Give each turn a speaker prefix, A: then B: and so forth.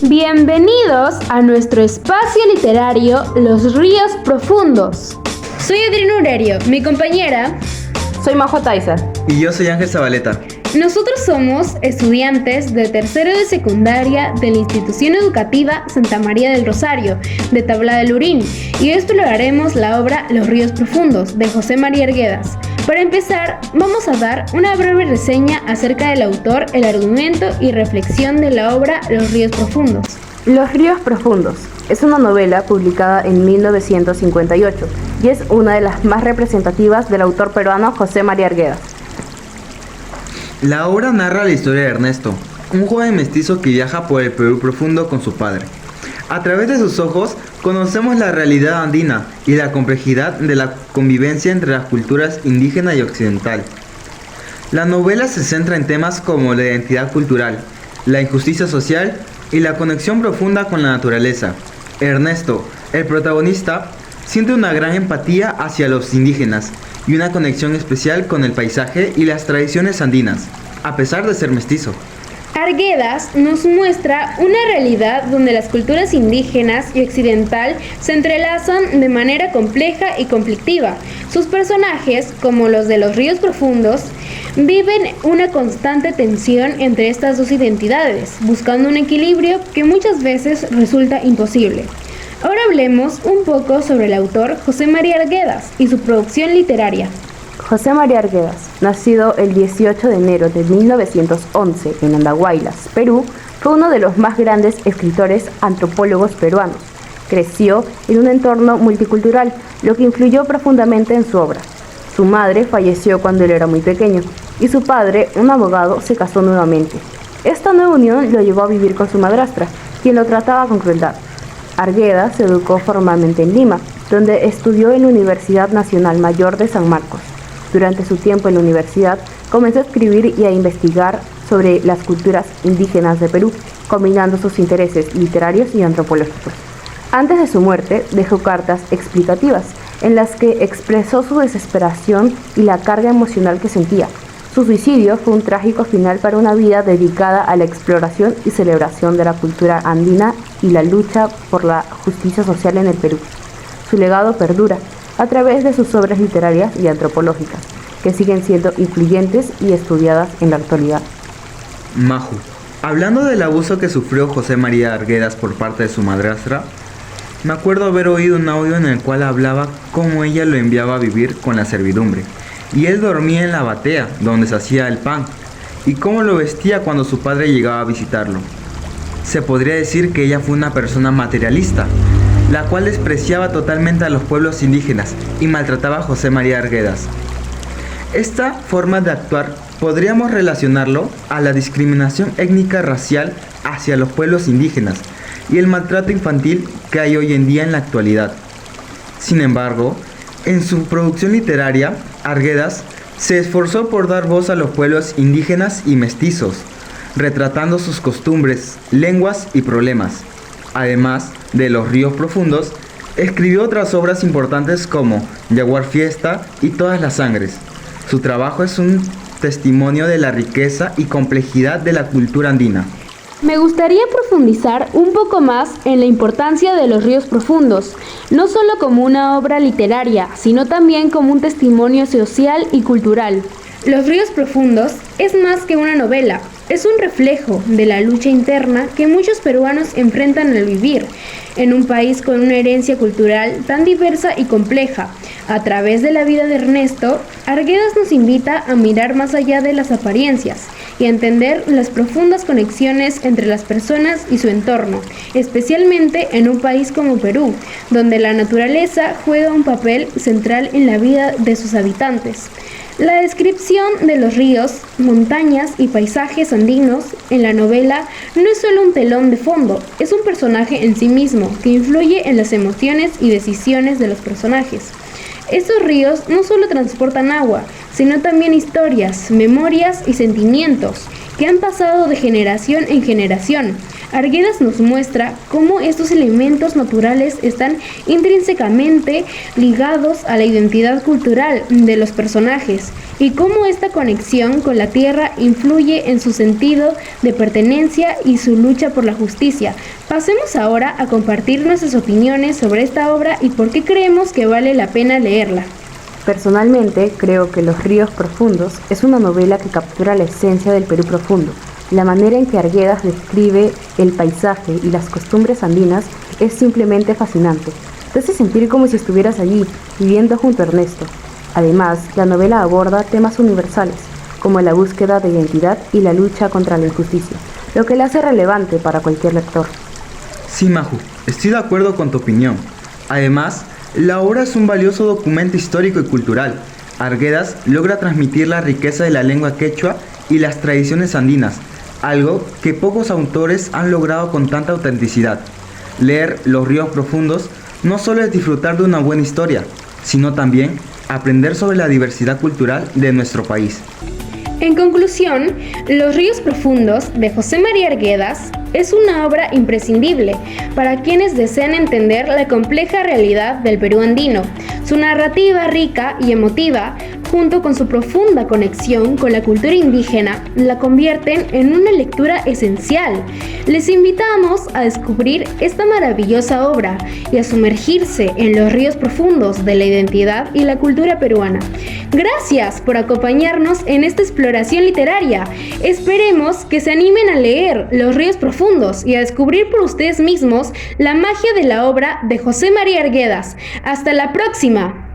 A: Bienvenidos a nuestro espacio literario Los Ríos Profundos. Soy Adriana Urerio, mi compañera.
B: Soy Majo Taiza.
C: Y yo soy Ángel Zabaleta.
A: Nosotros somos estudiantes de tercero de secundaria de la institución educativa Santa María del Rosario, de Tabla del Lurín, y hoy exploraremos la obra Los Ríos Profundos, de José María Arguedas. Para empezar, vamos a dar una breve reseña acerca del autor, el argumento y reflexión de la obra Los Ríos Profundos.
B: Los Ríos Profundos es una novela publicada en 1958 y es una de las más representativas del autor peruano José María Arguedas.
C: La obra narra la historia de Ernesto, un joven mestizo que viaja por el Perú profundo con su padre. A través de sus ojos conocemos la realidad andina y la complejidad de la convivencia entre las culturas indígena y occidental. La novela se centra en temas como la identidad cultural, la injusticia social y la conexión profunda con la naturaleza. Ernesto, el protagonista, siente una gran empatía hacia los indígenas y una conexión especial con el paisaje y las tradiciones andinas, a pesar de ser mestizo.
A: Arguedas nos muestra una realidad donde las culturas indígenas y occidental se entrelazan de manera compleja y conflictiva. Sus personajes, como los de Los Ríos Profundos, viven una constante tensión entre estas dos identidades, buscando un equilibrio que muchas veces resulta imposible. Ahora hablemos un poco sobre el autor José María Arguedas y su producción literaria.
B: José María Arguedas, nacido el 18 de enero de 1911 en Andahuaylas, Perú, fue uno de los más grandes escritores antropólogos peruanos. Creció en un entorno multicultural, lo que influyó profundamente en su obra. Su madre falleció cuando él era muy pequeño y su padre, un abogado, se casó nuevamente. Esta nueva unión lo llevó a vivir con su madrastra, quien lo trataba con crueldad. Arguedas se educó formalmente en Lima, donde estudió en la Universidad Nacional Mayor de San Marcos. Durante su tiempo en la universidad, comenzó a escribir y a investigar sobre las culturas indígenas de Perú, combinando sus intereses literarios y antropológicos. Antes de su muerte, dejó cartas explicativas, en las que expresó su desesperación y la carga emocional que sentía. Su suicidio fue un trágico final para una vida dedicada a la exploración y celebración de la cultura andina y la lucha por la justicia social en el Perú. Su legado perdura a través de sus obras literarias y antropológicas, que siguen siendo influyentes y estudiadas en la actualidad.
C: Maju, hablando del abuso que sufrió José María Arguedas por parte de su madrastra, me acuerdo haber oído un audio en el cual hablaba cómo ella lo enviaba a vivir con la servidumbre, y él dormía en la batea donde se hacía el pan, y cómo lo vestía cuando su padre llegaba a visitarlo. Se podría decir que ella fue una persona materialista, la cual despreciaba totalmente a los pueblos indígenas y maltrataba a José María Arguedas. Esta forma de actuar podríamos relacionarlo a la discriminación étnica racial hacia los pueblos indígenas y el maltrato infantil que hay hoy en día en la actualidad. Sin embargo, en su producción literaria, Arguedas se esforzó por dar voz a los pueblos indígenas y mestizos, retratando sus costumbres, lenguas y problemas. Además de Los Ríos Profundos, escribió otras obras importantes como Yaguar Fiesta y Todas las Sangres. Su trabajo es un testimonio de la riqueza y complejidad de la cultura andina.
A: Me gustaría profundizar un poco más en la importancia de Los Ríos Profundos, no solo como una obra literaria, sino también como un testimonio social y cultural. Los Ríos Profundos es más que una novela, es un reflejo de la lucha interna que muchos peruanos enfrentan al vivir en un país con una herencia cultural tan diversa y compleja. A través de la vida de Ernesto, Arguedas nos invita a mirar más allá de las apariencias y a entender las profundas conexiones entre las personas y su entorno, especialmente en un país como Perú, donde la naturaleza juega un papel central en la vida de sus habitantes. La descripción de los ríos, montañas y paisajes andinos en la novela no es solo un telón de fondo, es un personaje en sí mismo que influye en las emociones y decisiones de los personajes. Estos ríos no solo transportan agua, sino también historias, memorias y sentimientos que han pasado de generación en generación. Arguedas nos muestra cómo estos elementos naturales están intrínsecamente ligados a la identidad cultural de los personajes y cómo esta conexión con la tierra influye en su sentido de pertenencia y su lucha por la justicia. Pasemos ahora a compartir nuestras opiniones sobre esta obra y por qué creemos que vale la pena leerla.
B: Personalmente, creo que Los ríos profundos es una novela que captura la esencia del Perú profundo. La manera en que Arguedas describe el paisaje y las costumbres andinas es simplemente fascinante. Te hace sentir como si estuvieras allí, viviendo junto a Ernesto. Además, la novela aborda temas universales, como la búsqueda de identidad y la lucha contra la injusticia, lo que la hace relevante para cualquier lector.
C: Sí, Maju, estoy de acuerdo con tu opinión. Además, la obra es un valioso documento histórico y cultural. Arguedas logra transmitir la riqueza de la lengua quechua y las tradiciones andinas, algo que pocos autores han logrado con tanta autenticidad. Leer Los ríos profundos no solo es disfrutar de una buena historia, sino también aprender sobre la diversidad cultural de nuestro país.
A: En conclusión, Los ríos profundos de José María Arguedas es una obra imprescindible para quienes desean entender la compleja realidad del Perú andino. Su narrativa rica y emotiva, junto con su profunda conexión con la cultura indígena, la convierten en una lectura esencial. Les invitamos a descubrir esta maravillosa obra y a sumergirse en los ríos profundos de la identidad y la cultura peruana. Gracias por acompañarnos en esta exploración literaria. Esperemos que se animen a leer Los ríos profundos y a descubrir por ustedes mismos la magia de la obra de José María Arguedas. ¡Hasta la próxima!